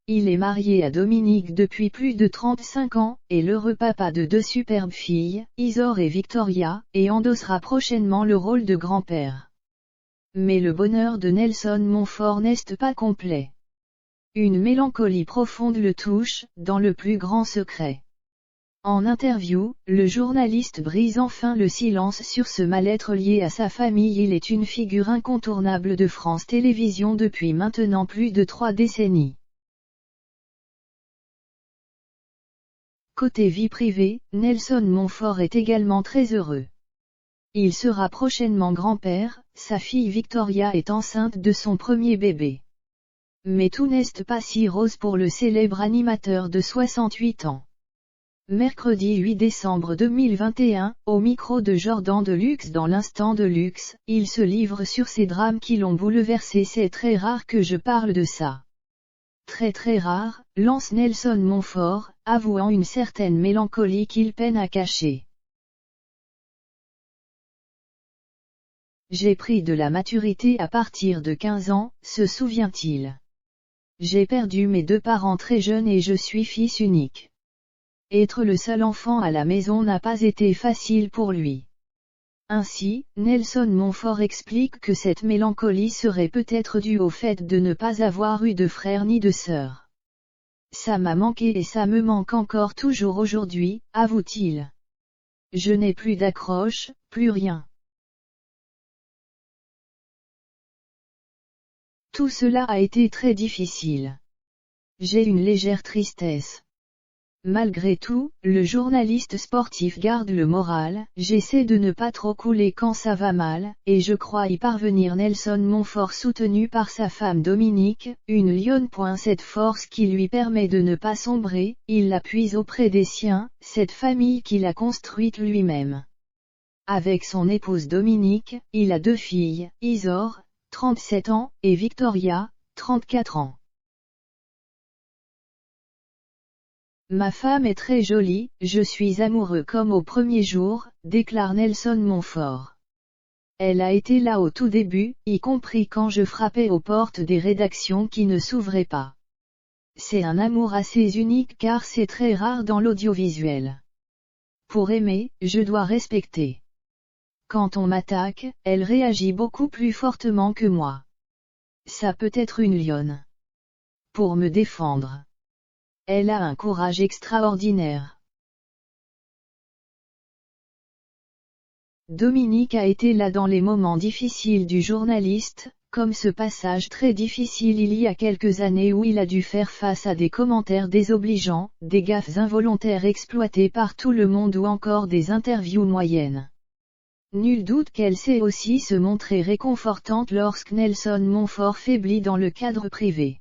Il est marié à Dominique depuis plus de 35 ans, et l'heureux papa de 2 superbes filles, Isor et Victoria, et endossera prochainement le rôle de grand-père. Mais le bonheur de Nelson Montfort n'est pas complet. Une mélancolie profonde le touche, dans le plus grand secret. En interview, le journaliste brise enfin le silence sur ce mal-être lié à sa famille. Il est une figure incontournable de France Télévisions depuis maintenant plus de 3 décennies. Côté vie privée, Nelson Montfort est également très heureux. Il sera prochainement grand-père, sa fille Victoria est enceinte de son premier bébé. Mais tout n'est pas si rose pour le célèbre animateur de 68 ans. Mercredi 8 décembre 2021, au micro de Jordan Deluxe dans l'Instant de Luxe, il se livre sur ces drames qui l'ont bouleversé. C'est très rare que je parle de ça. Très rare, lance Nelson Montfort, avouant une certaine mélancolie qu'il peine à cacher. J'ai pris de la maturité à partir de 15 ans, se souvient-il. J'ai perdu mes 2 parents très jeunes et je suis fils unique. Être le seul enfant à la maison n'a pas été facile pour lui. Ainsi, Nelson Montfort explique que cette mélancolie serait peut-être due au fait de ne pas avoir eu de frères ni de sœurs. Ça m'a manqué et ça me manque encore toujours aujourd'hui, avoue-t-il. Je n'ai plus d'accroche, plus rien. Tout cela a été très difficile. J'ai une légère tristesse. Malgré tout, le journaliste sportif garde le moral, j'essaie de ne pas trop couler quand ça va mal, et je crois y parvenir. Nelson Montfort soutenu par sa femme Dominique, une lionne. Cette force qui lui permet de ne pas sombrer, il la puise auprès des siens, cette famille qu'il a construite lui-même. Avec son épouse Dominique, il a 2 filles, Isor, 37 ans, et Victoria, 34 ans. Ma femme est très jolie, je suis amoureux comme au premier jour, déclare Nelson Montfort. Elle a été là au tout début, y compris quand je frappais aux portes des rédactions qui ne s'ouvraient pas. C'est un amour assez unique car c'est très rare dans l'audiovisuel. Pour aimer, je dois respecter. Quand on m'attaque, elle réagit beaucoup plus fortement que moi. Ça peut être une lionne. Pour me défendre. Elle a un courage extraordinaire. Dominique a été là dans les moments difficiles du journaliste, comme ce passage très difficile il y a quelques années où il a dû faire face à des commentaires désobligeants, des gaffes involontaires exploitées par tout le monde ou encore des interviews moyennes. Nul doute qu'elle sait aussi se montrer réconfortante lorsque Nelson Montfort faiblit dans le cadre privé.